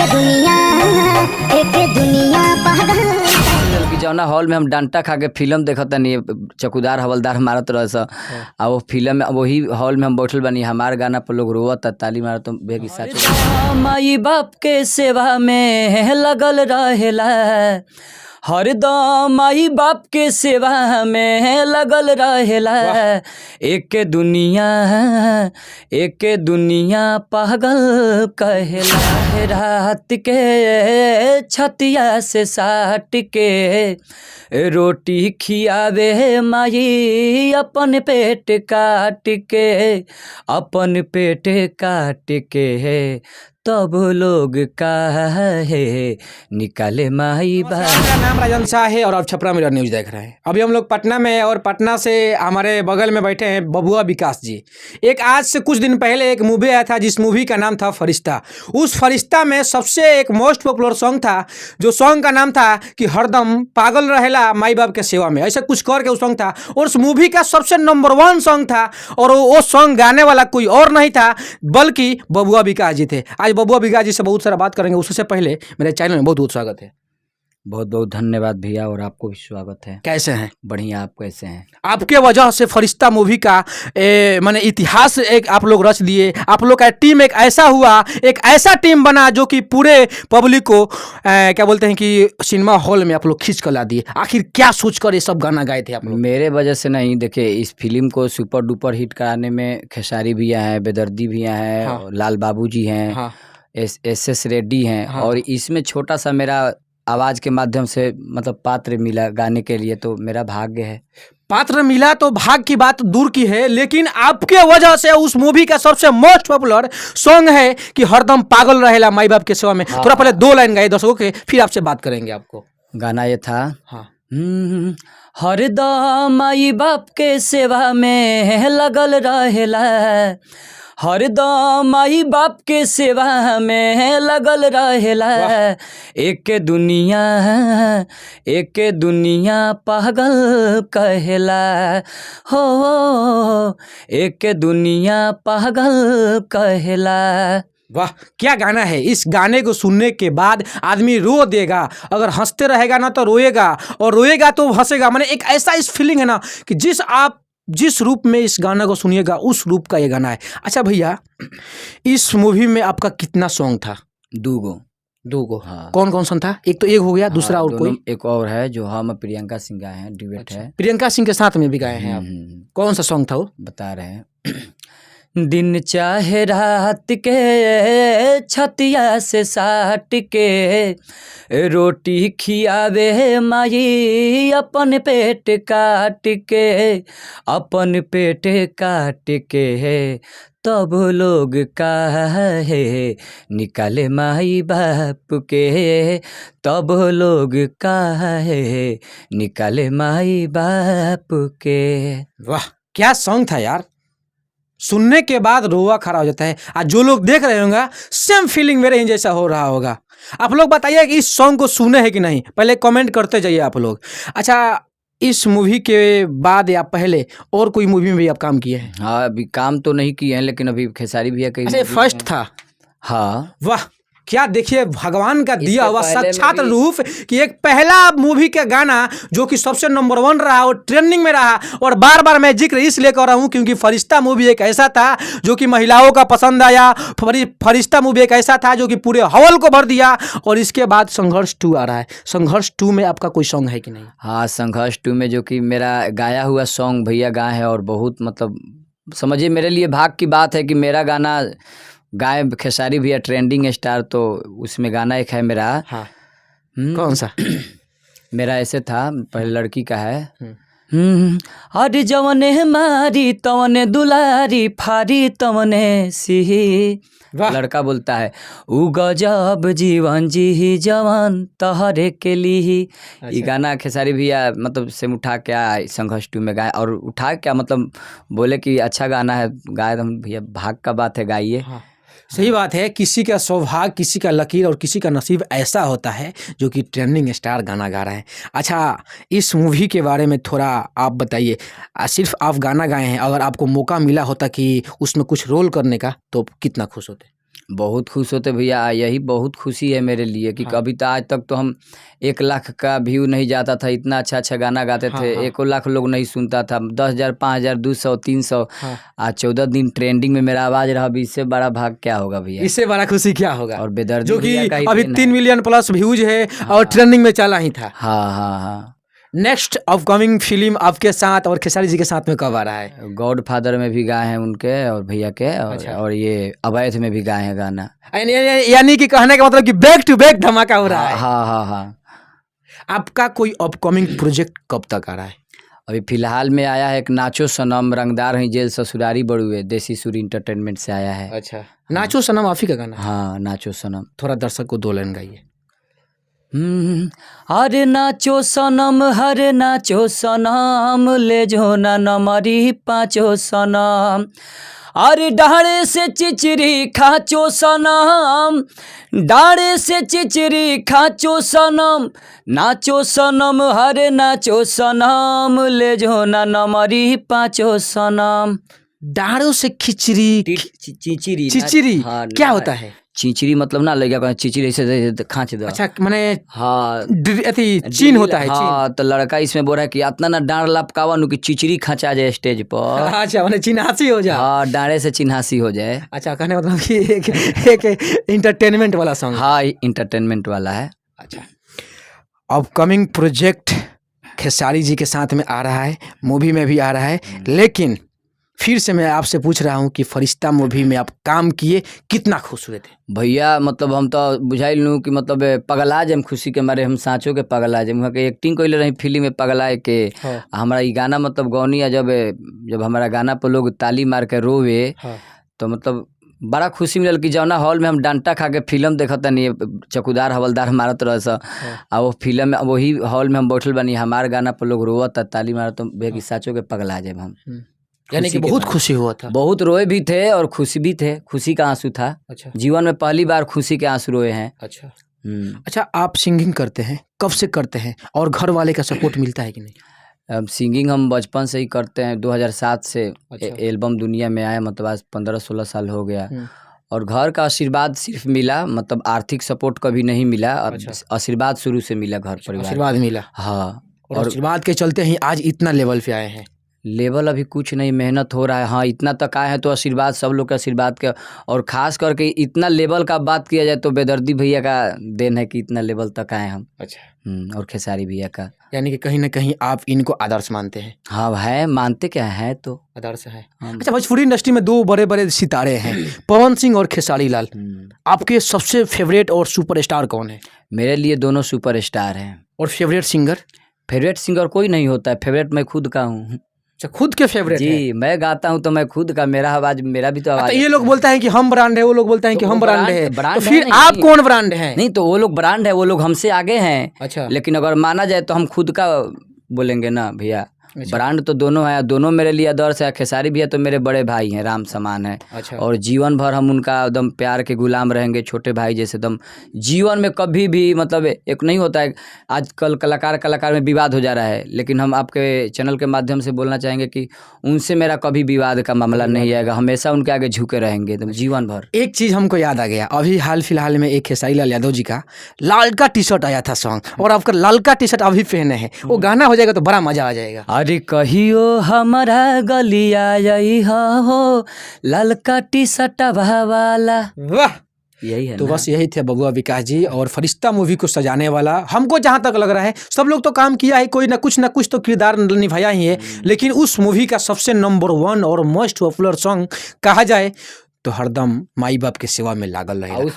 दुनिया पागल कि जौना हॉल में हम डंटा खा के फिल्म देखत तनी चकुदार हवलदार मारत रह स आ वो फिल्म में वही हॉल में हम बैठल बनी हमार गाना पर लोग रोवत ताली मारत बेगी साच माई बाप के सेवा में लगल रहेला हरदम माई बाप के सेवा में लगल रहेला एक दुनिया पागल कहेला रात के छतिया से साट के रोटी खियावे माई अपन पेट काट के तब लोग काहे निकाले माई बाप। मेरा नाम राजन शाह है और आप छपरा मिरर न्यूज़ देख रहे हैं। अभी हम लोग पटना में हैं और पटना से हमारे बगल में बैठे हैं बबुआ विकास जी। एक आज से कुछ दिन पहले एक मूवी आया था जिस मूवी का नाम था फरिश्ता। उस फरिश्ता में सबसे एक मोस्ट पॉपुलर सॉन्ग था जो सॉन्ग का नाम था कि हरदम पागल रहेला माई बाप के सेवा में, ऐसा कुछ करके वो सॉन्ग था और उस मूवी का सबसे नंबर 1 सॉन्ग था और वो सॉन्ग गाने वाला कोई और नहीं था बल्कि बबुआ विकास जी थे। आज बबुआ विकास जी से बहुत सारा बात करेंगे। उससे पहले मेरे चैनल में बहुत बहुत स्वागत है। बहुत बहुत धन्यवाद भैया और आपको भी स्वागत है। कैसे हैं? बढ़िया, आप कैसे हैं? आपके वजह से फरिश्ता मूवी का माने इतिहास एक आप लोग रच दिए। आप लोग का टीम एक ऐसा हुआ, एक ऐसा टीम बना जो कि पूरे पब्लिक को क्या बोलते हैं कि सिनेमा हॉल में आप लोग खींच कर ला दिए। आखिर क्या सोचकर ये सब गाना गाए थे आप लोग? मेरे वजह से नहीं, देखिए इस फिल्म को सुपर डुपर हिट कराने में खेसारी भैया हैं, बेदर्दी भैया हैं, हाँ। लाल बाबू जी हैं, हाँ। एस रेड्डी हैं, हाँ। और इसमें छोटा सा मेरा आवाज़ के माध्यम से मतलब पात्र मिला गाने के लिए, तो मेरा भाग्य है। पात्र मिला तो भाग की बात दूर की है, लेकिन आपके वजह से उस मूवी का सबसे मोस्ट पॉपुलर सॉन्ग है कि हरदम पागल रहेला माई बाप के सेवा में। थोड़ा पहले 2 लाइन गाए दर्शकों के, फिर आपसे बात करेंगे। आपको गाना ये था, हाँ। हरदम माई बाप के सेवा में लगल रहेला, हरदम माई बाप के सेवा में लगल रहेला, एक दुनिया पागल कहेला हो, एक दुनिया पागल कहेला। वाह, क्या गाना है। इस गाने को सुनने के बाद आदमी रो देगा। अगर हंसते रहेगा ना तो रोएगा, और रोएगा तो हंसेगा। माने एक ऐसा इस फीलिंग है ना कि जिस रूप में इस गाना को सुनिएगा उस रूप का ये गाना है। अच्छा भैया, इस मूवी में आपका कितना सॉन्ग था? 2 गो। हाँ। कौन कौन सा था? एक तो एक हो गया, दूसरा और कोई? एक और है जो हम प्रियंका सिंह गाए हैं, ड्यूएट है। प्रियंका सिंह के साथ में भी गाए हैं आप? कौन सा सॉन्ग था वो? बता रहे हैं। दिन चाहे रात के छतिया से साट के रोटी खियावे माई अपन पेट काट के तब लोग काहे निकाले माई बाप के, तब लोग काहे निकाले माई बाप के। वाह, क्या सॉन्ग था यार। सुनने के बाद रोवा खड़ा हो जाता है। आज जो लोग देख रहे होंगे सेम फीलिंग मेरे ही जैसा हो रहा होगा। आप लोग बताइए कि इस सॉन्ग को सुने हैं कि नहीं, पहले कमेंट करते जाइए आप लोग। अच्छा, इस मूवी के बाद या पहले और कोई मूवी में भी आप काम किए हैं? हाँ, अभी काम तो नहीं किए हैं, लेकिन अभी खेसारी भैया कहीं। अच्छा, फर्स्ट था? हाँ। वाह, क्या देखिए भगवान का दिया हुआ पहले में साक्षात भी- रूप कि एक पहला मूवी का गाना जो कि सबसे नंबर 1 रहा और ट्रेंडिंग में रहा। और बार बार मैं जिक्र इसलिए कर रहा हूं क्योंकि फरिश्ता मूवी एक ऐसा था जो कि महिलाओं का पसंद आया। फरिश्ता मूवी एक ऐसा था जो कि पूरे हॉल को भर दिया। और इसके बाद संघर्ष 2 आ रहा है। संघर्ष 2 में आपका कोई सॉन्ग है कि नहीं? हाँ, संघर्ष 2 में जो कि मेरा गाया हुआ सॉन्ग भैया गाए हैं, और बहुत मतलब समझिए मेरे लिए भाग की बात है कि मेरा गाना गाए खेसारी भैया, ट्रेंडिंग स्टार, तो उसमें गाना एक है मेरा। हाँ। कौन सा? मेरा ऐसे था, पहले लड़की का है। अरे जवने मारी तवने दुलारी फारी तवने सिही। लड़का बोलता है उ गजब जीवन जी जवान तहरे के लिए। ये गाना खेसारी भैया मतलब से उठा के संघर्ष 2 में गाए, और उठा क्या मतलब बोले कि अच्छा गाना है, गाए। हम भैया भाग का बात है, गाइए। हाँ। सही बात है। किसी का सौभाग्य, किसी का लकीर और किसी का नसीब ऐसा होता है जो कि ट्रेंडिंग स्टार गाना गा रहे हैं। अच्छा, इस मूवी के बारे में थोड़ा आप बताइए। सिर्फ आप गाना गाए हैं, अगर आपको मौका मिला होता कि उसमें कुछ रोल करने का तो कितना खुश होते? बहुत खुश होते भैया, यही बहुत खुशी है मेरे लिए कि कभी तो आज तक तो हम 1 लाख का व्यू नहीं जाता था, इतना अच्छा गाना गाते थे। 1 लाख लोग नहीं सुनता था, 10,000 5,000 200 300। आज 14 दिन ट्रेंडिंग में मेरा आवाज रहा, अभी इससे बड़ा भाग क्या होगा भैया, इससे बड़ा खुशी क्या होगा। और बेदर्दी जो कि भैया का ही अभी देन 3 मिलियन प्लस व्यूज है और ट्रेंडिंग में चला ही था। हाँ। नेक्स्ट अपकमिंग फिल्म आपके साथ और खेसारी जी के साथ में कब आ रहा है? गॉड फादर में भी गाए हैं उनके और भैया के, और ये अवैध में भी गाए हैं गाना। यानी कि कहने का मतलब कि बैक टू बैक धमाका हो रहा है। हाँ। आपका कोई अपकमिंग प्रोजेक्ट कब तक आ रहा है? अभी फिलहाल में आया है एक नाचो सनम, रंगदार ही जेल ससुरारी बड़ुए, देसी सुर इंटरटेनमेंट से आया है। अच्छा, नाचो सनम आप ही का गाना? हाँ, नाचो सनम। थोड़ा दर्शक को 2 लाइन गाइए। अरे नाचो सनम, हरे नाचो सनम, ले जो ना नमरी 5 सनम, अरे डाढ़े से चिचरी खाचो सनम, डाढ़े से चिचरी खाचो सनम, नाचो सनम, हरे नाचो सनम, ले जो ना नमरी 5 सनम। दाढ़ों से खिचड़ी चिचिरी चिचिरी क्या होता है? चिचिरी मतलब ना लड़का चिचिरी ऐसे खाँच दो। अच्छा, माने हाँ चीन होता है। हाँ, तो लड़का इसमें बोल रहा है कि इतना ना डांड लपकावा नु कि चिचिरी खचा जाए स्टेज पर। अच्छा, माने चिन्हासी हो जाए। हाँ, डांडे से चिन्हासी हो जाए। अच्छा, कहने मतलब कि एक इंटरटेनमेंट वाला सॉन्ग। हाँ, इंटरटेनमेंट वाला है। अच्छा, अपकमिंग प्रोजेक्ट खेसारी जी के साथ में आ रहा है, मूवी में भी आ रहा है, लेकिन फिर से मैं आपसे पूछ रहा हूँ कि फरिश्ता मूवी में आप काम किए, कितना खुश हुए थे? भैया मतलब हम तो बुझाई लूँ कि मतलब पगला जाए खुशी के मारे, हम साँचो के पगला जाए। वहाँ के एक्टिंग कैले रही फिल्म में पगलाए के। हमारा ये गाना मतलब गौनी है, जब हमारा गाना पर लोग ताली मार के रोवे तो मतलब बड़ा खुशी मिलल कि जौना हॉल में हम डांटा खा के फिल्म देखत नहीं, चकुदार हवलदार मारत रह सा, आ वो फिल्म में वही हॉल में हम बैठल बनी, हमार गाना पर लोग रोवत ताली मारत, तो भैया कि साँचो के पगला जाए हम। यानी कि बहुत खुशी हुआ था। बहुत रोए भी थे और खुशी भी थे, खुशी का आंसू था। अच्छा, जीवन में पहली बार खुशी के आंसू रोए हैं। अच्छा। अच्छा, आप सिंगिंग करते हैं, कब से करते हैं और घर वाले का सपोर्ट मिलता है कि नहीं? अब सिंगिंग हम बचपन से ही करते हैं, 2007 से एल्बम दुनिया में आया, मतलब आज 15-16 साल हो गया। और घर का आशीर्वाद सिर्फ मिला, मतलब आर्थिक सपोर्ट कभी नहीं मिला, और आशीर्वाद शुरू से मिला, घर परिवार आशीर्वाद मिला। हाँ, और आशीर्वाद के चलते ही आज इतना लेवल पे आए हैं। लेवल अभी कुछ नहीं, मेहनत हो रहा है। हाँ, इतना तक आए हैं तो आशीर्वाद, सब लोग के आशीर्वाद के, और खास करके इतना लेवल का बात किया जाए तो बेदर्दी भैया का देन है कि इतना लेवल तक आए हम। अच्छा। और खेसारी भैया का, यानी कि कहीं ना कहीं आप इनको आदर्श मानते हैं? हाँ है, मानते क्या है तो आदर्श है। अच्छा, भोजपुरी इंडस्ट्री में 2 बड़े बड़े सितारे हैं, पवन सिंह और खेसारी लाल। आपके सबसे फेवरेट और सुपरस्टार कौन है? मेरे लिए दोनों सुपरस्टार हैं। और फेवरेट सिंगर? फेवरेट सिंगर कोई नहीं होता है, फेवरेट मैं खुद का हूँ। अच्छा, खुद के फेवरेट जी, मैं गाता हूँ तो मैं खुद का, मेरा आवाज, मेरा भी तो आवाज। ये लोग बोलते हैं कि हम ब्रांड है, वो लोग बोलते हैं कि हम ब्रांड है, तो फिर नहीं, आप कौन ब्रांड है? नहीं तो वो लोग ब्रांड है, वो लोग हमसे आगे हैं। अच्छा, लेकिन अगर माना जाए तो हम खुद का बोलेंगे ना भैया। ब्रांड तो दोनों है, दोनों मेरे लिए आदर्श है। खेसारी भैया तो मेरे बड़े भाई हैं, राम समान है। अच्छा। और जीवन भर हम उनका एकदम प्यार के गुलाम रहेंगे, छोटे भाई जैसे एकदम। जीवन में कभी भी मतलब एक नहीं होता है, आजकल कलाकार में विवाद हो जा रहा है, लेकिन हम आपके चैनल के माध्यम से बोलना चाहेंगे कि उनसे मेरा कभी विवाद का मामला नहीं आएगा, हमेशा उनके आगे झुके रहेंगे एकदम जीवन भर। एक चीज़ हमको याद आ गया, अभी हाल फिलहाल में एक खेसारी लाल यादव जी का लालका टी शर्ट आया था सॉन्ग, और आपका लालका टी शर्ट अभी पहने हैं, वो गाना हो जाएगा तो बड़ा मजा आ जाएगा। अरे कहियो हमारा गलिया यही हो, ललका टी शर्ट वाला। वाह, यही है तो ना? बस यही थे बबुआ विकास जी और फरिश्ता मूवी को सजाने वाला। हमको जहाँ तक लग रहा है सब लोग तो काम किया है, कोई ना कुछ तो किरदार निभाया ही है, लेकिन उस मूवी का सबसे नंबर 1 और मोस्ट पॉपुलर सॉन्ग कहा जाए तो हरदम माई बाप के सेवा में लागल रहे।